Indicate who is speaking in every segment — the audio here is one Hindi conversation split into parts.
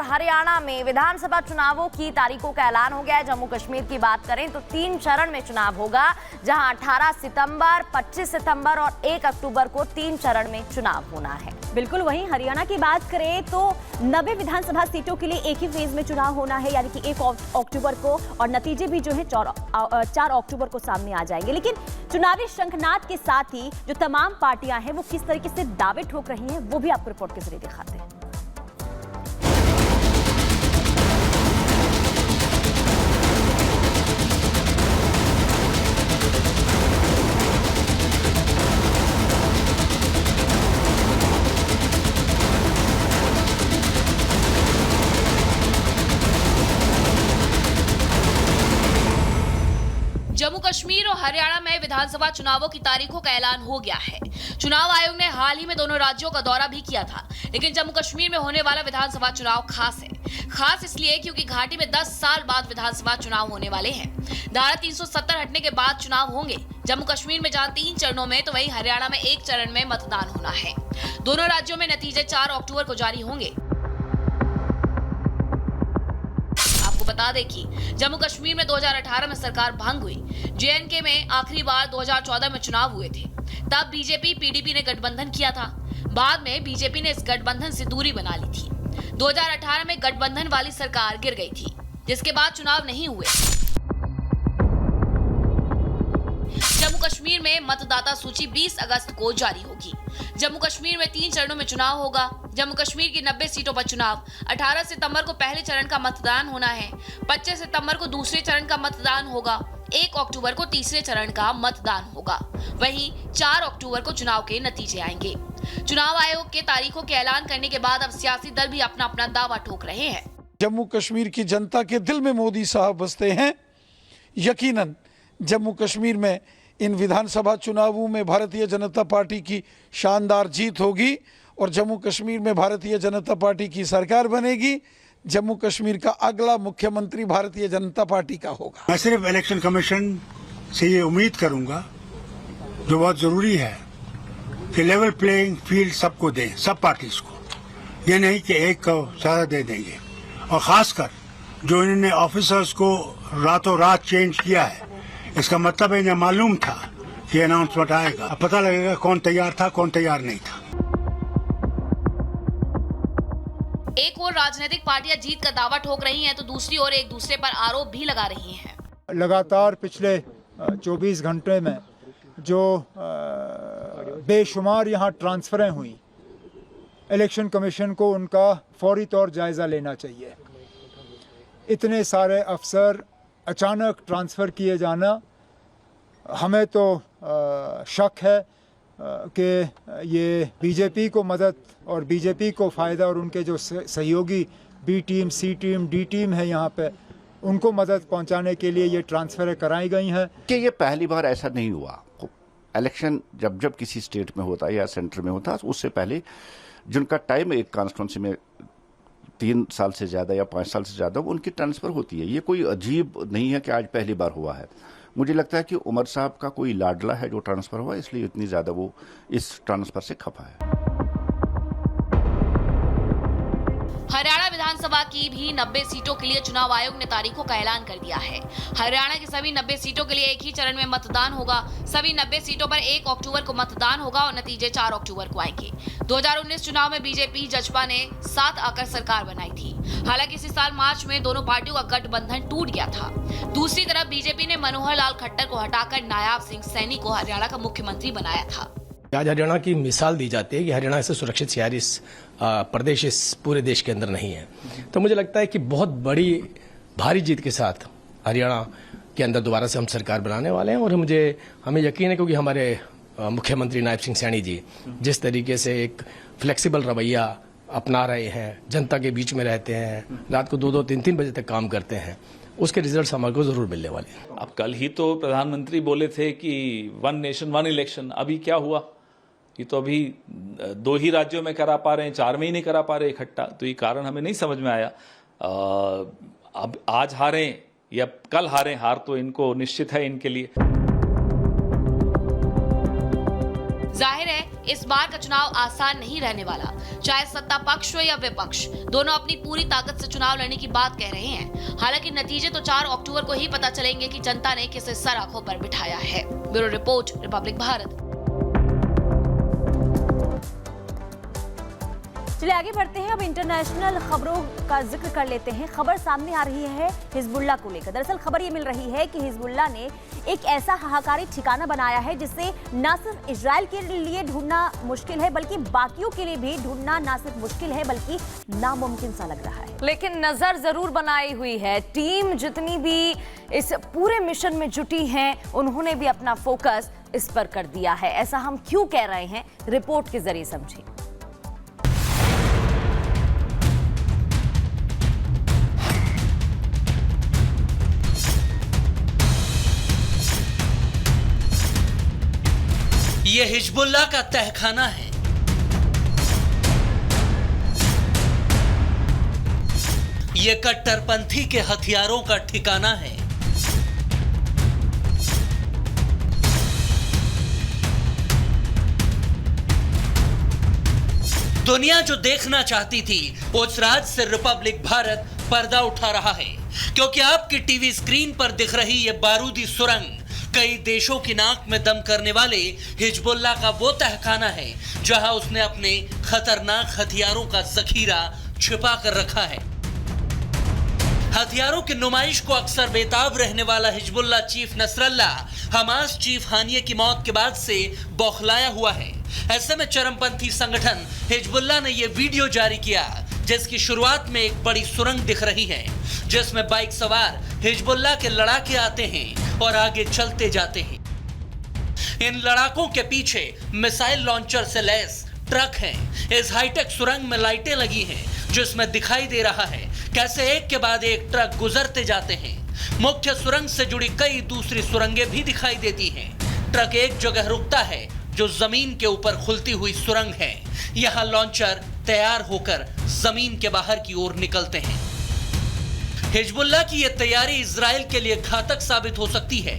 Speaker 1: हरियाणा में विधानसभा चुनावों की तारीखों का ऐलान हो गया है। जम्मू कश्मीर की बात करें तो 3 चरण में चुनाव होगा, जहां 18 सितंबर, 25 सितंबर और 1 अक्टूबर को 3 चरण में चुनाव होना है।
Speaker 2: बिल्कुल, वहीं हरियाणा की बात करें तो 90 विधानसभा सीटों के लिए एक ही फेज में चुनाव होना है, यानी कि 1 अक्टूबर को, और नतीजे भी जो है 4 अक्टूबर को सामने आ जाएंगे। लेकिन चुनावी शंखनाद के साथ ही जो तमाम पार्टियां हैं वो किस तरीके से दावे ठोक रही हैं, वो भी आपको रिपोर्ट के जरिए दिखाते हैं।
Speaker 3: जम्मू कश्मीर और हरियाणा में विधानसभा चुनावों की तारीखों का ऐलान हो गया है। चुनाव आयोग ने हाल ही में दोनों राज्यों का दौरा भी किया था, लेकिन जम्मू कश्मीर में होने वाला विधानसभा चुनाव खास है। खास इसलिए क्योंकि घाटी में 10 साल बाद विधानसभा चुनाव होने वाले हैं। धारा 370 हटने के बाद चुनाव होंगे। जम्मू कश्मीर में जहां 3 चरणों में, तो वहीं हरियाणा में 1 चरण में मतदान होना है। दोनों राज्यों में नतीजे 4 अक्टूबर को जारी होंगे। बता दें कि जम्मू कश्मीर में 2018 में सरकार भंग हुई। जेएनके में आखिरी बार 2014 में चुनाव हुए थे। तब बीजेपी पीडीपी ने गठबंधन किया था। बाद में बीजेपी ने इस गठबंधन से दूरी बना ली थी। 2018 में गठबंधन वाली सरकार गिर गई थी, जिसके बाद चुनाव नहीं हुए। जम्मू कश्मीर में मतदाता सूची 20 अगस्त को जारी होगी। जम्मू कश्मीर में 3 चरणों में चुनाव होगा। जम्मू कश्मीर की 90 सीटों पर चुनाव। 18 सितंबर को पहले चरण का मतदान होना है। 25 सितंबर को दूसरे चरण का मतदान होगा। 1 अक्टूबर को तीसरे चरण का मतदान होगा। वहीं 4 अक्टूबर को चुनाव के नतीजे आएंगे। चुनाव आयोग के तारीखों के ऐलान करने के बाद अब सियासी दल भी अपना अपना दावा ठोक रहे हैं।
Speaker 4: जम्मू कश्मीर की जनता के दिल में मोदी साहब बसते हैं। यकीनन जम्मू कश्मीर में इन विधानसभा चुनावों में भारतीय जनता पार्टी की शानदार जीत होगी और जम्मू कश्मीर में भारतीय जनता पार्टी की सरकार बनेगी। जम्मू कश्मीर का अगला मुख्यमंत्री भारतीय जनता पार्टी का होगा।
Speaker 5: मैं सिर्फ इलेक्शन कमीशन से ये उम्मीद करूंगा, जो बहुत जरूरी है, कि लेवल प्लेइंग फील्ड सबको दें, सब पार्टीज को। ये नहीं कि एक को ज्यादा दे देंगे। और खासकर जो इन्होंने ऑफिसर्स को रातों रात चेंज किया है, इसका मतलब इन्हें मालूम था कि अनाउंसमेंट आएगा। अब पता लगेगा कौन तैयार था, कौन तैयार नहीं था।
Speaker 3: एक ओर राजनीतिक पार्टियां जीत का दावा ठोक रही हैं, तो दूसरी ओर एक दूसरे पर आरोप भी लगा रही हैं।
Speaker 6: लगातार पिछले 24 घंटे में जो बेशुमार यहाँ ट्रांसफरें हुई, इलेक्शन कमीशन को उनका फौरी तौर जायजा लेना चाहिए। इतने सारे अफसर अचानक ट्रांसफ़र किए जाना, हमें तो शक है कि ये बीजेपी को मदद और बीजेपी को फ़ायदा, और उनके जो सहयोगी बी टीम, सी टीम, डी टीम है यहाँ पे, उनको मदद पहुँचाने के लिए ये ट्रांसफ़रें कराई गई हैं।
Speaker 7: कि ये पहली बार ऐसा नहीं हुआ। इलेक्शन जब किसी स्टेट में होता है या सेंटर में होता है, उससे पहले जिनका टाइम एक कॉन्स्टिट्यूंसी में 3 साल से ज़्यादा या 5 साल से ज़्यादा, उनकी ट्रांसफ़र होती है। ये कोई अजीब नहीं है कि आज पहली बार हुआ है। मुझे लगता है कि उमर साहब का कोई लाडला है जो ट्रांसफ़र हुआ, इसलिए इतनी ज़्यादा वो इस ट्रांसफ़र से खफा है।
Speaker 3: हरियाणा विधानसभा की भी 90 सीटों के लिए चुनाव आयोग ने तारीखों का ऐलान कर दिया है। हरियाणा की सभी 90 सीटों के लिए एक ही चरण में मतदान होगा। सभी 90 सीटों पर 1 अक्टूबर को मतदान होगा और नतीजे 4 अक्टूबर को आएंगे। 2019 चुनाव में बीजेपी जजपा ने साथ आकर सरकार बनाई थी। हालांकि इसी साल मार्च में दोनों पार्टियों का गठबंधन टूट गया था। दूसरी तरफ बीजेपी ने मनोहर लाल खट्टर को हटाकर नायाब सिंह सैनी को हरियाणा का मुख्यमंत्री बनाया था।
Speaker 8: आज हरियाणा की मिसाल दी जाती है कि हरियाणा ऐसे सुरक्षित शहरी प्रदेश इस पूरे देश के अंदर नहीं है। तो मुझे लगता है कि बहुत बड़ी भारी जीत के साथ हरियाणा के अंदर दोबारा से हम सरकार बनाने वाले हैं। और हमें यकीन है, क्योंकि हमारे मुख्यमंत्री नायब सिंह सैनी जी जिस तरीके से एक फ्लेक्सिबल रवैया अपना रहे हैं, जनता के बीच में रहते हैं, रात को 2-2, 3-3 बजे तक काम करते हैं, उसके रिजल्ट हमारे को जरूर मिलने वाले हैं।
Speaker 9: अब कल ही तो प्रधानमंत्री बोले थे कि 1 नेशन 1 इलेक्शन, अभी क्या हुआ? ये तो अभी 2 ही राज्यों में करा पा रहे हैं, 4 में ही नहीं करा पा रहे इकट्ठा। तो ये कारण हमें नहीं समझ में आया। अब आज हारें या कल हारें, हार तो इनको निश्चित है इनके लिए।
Speaker 3: जाहिर है इस बार का चुनाव आसान नहीं रहने वाला। चाहे सत्ता पक्ष हो या विपक्ष, दोनों अपनी पूरी ताकत से चुनाव लड़ने की बात कह रहे हैं। हालांकि नतीजे तो 4 अक्टूबर को ही पता चलेंगे कि जनता ने किसे सर आंखों पर बिठाया है। Bureau report, Republic Bharat.
Speaker 2: चलिए आगे बढ़ते हैं। अब इंटरनेशनल खबरों का जिक्र कर लेते हैं। खबर सामने आ रही है हिजबुल्लाह को लेकर। दरअसल खबर ये मिल रही है कि हिजबुल्लाह ने एक ऐसा हाहाकारी ठिकाना बनाया है जिसे न सिर्फ इजराइल के लिए ढूंढना मुश्किल है, बल्कि बाकियों के लिए भी ढूंढना न सिर्फ मुश्किल है बल्कि नामुमकिन सा लग रहा है।
Speaker 1: लेकिन नजर जरूर बनाई हुई है। टीम जितनी भी इस पूरे मिशन में जुटी हैं, उन्होंने भी अपना फोकस इस पर कर दिया है। ऐसा हम क्यों कह रहे हैं, रिपोर्ट के जरिए समझिए।
Speaker 10: ये हिजबुल्लाह का तहखाना है। ये कट्टरपंथी के हथियारों का ठिकाना है। दुनिया जो देखना चाहती थी, उस राज से रिपब्लिक भारत पर्दा उठा रहा है, क्योंकि आपकी टीवी स्क्रीन पर दिख रही ये बारूदी सुरंग कई देशों की नाक में दम करने वाले हिजबुल्लाह का वो तहखाना है जहां उसने अपने खतरनाक हथियारों का जखीरा छिपा कर रखा है। हथियारों की नुमाइश को अक्सर बेताब रहने वाला Hezbollah chief Nasrallah Hamas chief हानिये की मौत के बाद से बौखलाया हुआ है। ऐसे में चरमपंथी संगठन हिजबुल्लाह ने यह वीडियो जारी किया, जिसकी शुरुआत में एक बड़ी सुरंग दिख रही है, जिसमें बाइक सवार हिजबुल्लाह के लड़ाके आते हैं और आगे चलते जाते हैं। इन लड़ाकों के पीछे मिसाइल लॉन्चर से लैस ट्रक हैं। इस हाईटेक सुरंग में लाइटें लगी हैं, जिसमें दिखाई दे रहा है कैसे एक के बाद एक ट्रक गुजरते जाते हैं। मुख्य सुरंग से जुड़ी कई दूसरी सुरंगें भी दिखाई देती हैं। ट्रक एक जगह रुकता है जो जमीन के ऊपर खुलती हुई सुरंग है। यहाँ लॉन्चर तैयार होकर जमीन के बाहर की ओर निकलते हैं। हिजबुल्लाह की यह तैयारी इजराइल के लिए घातक साबित हो सकती है,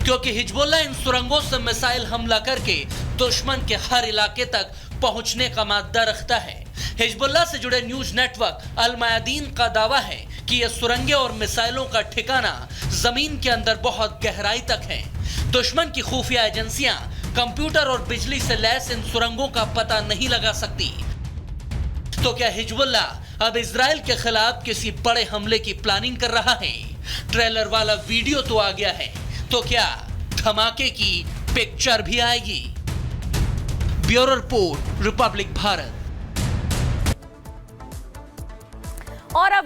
Speaker 10: क्योंकि हिजबुल्लाह इन सुरंगों से मिसाइल हमला करके दुश्मन के हर इलाके तक पहुंचने का मादा रखता है। हिजबुल्लाह से जुड़े न्यूज नेटवर्क अल मयादीन का दावा है कि यह सुरंगें और मिसाइलों का ठिकाना जमीन के अंदर बहुत गहराई तक है। दुश्मन की खुफिया एजेंसियां कंप्यूटर और बिजली से लैस इन सुरंगों का पता नहीं लगा सकती। तो क्या हिजबुल्लाह अब इजराइल के खिलाफ किसी बड़े हमले की प्लानिंग कर रहा है? ट्रेलर वाला वीडियो तो आ गया है, तो क्या धमाके की पिक्चर भी आएगी? Bureau report, Republic Bharat.
Speaker 1: और अब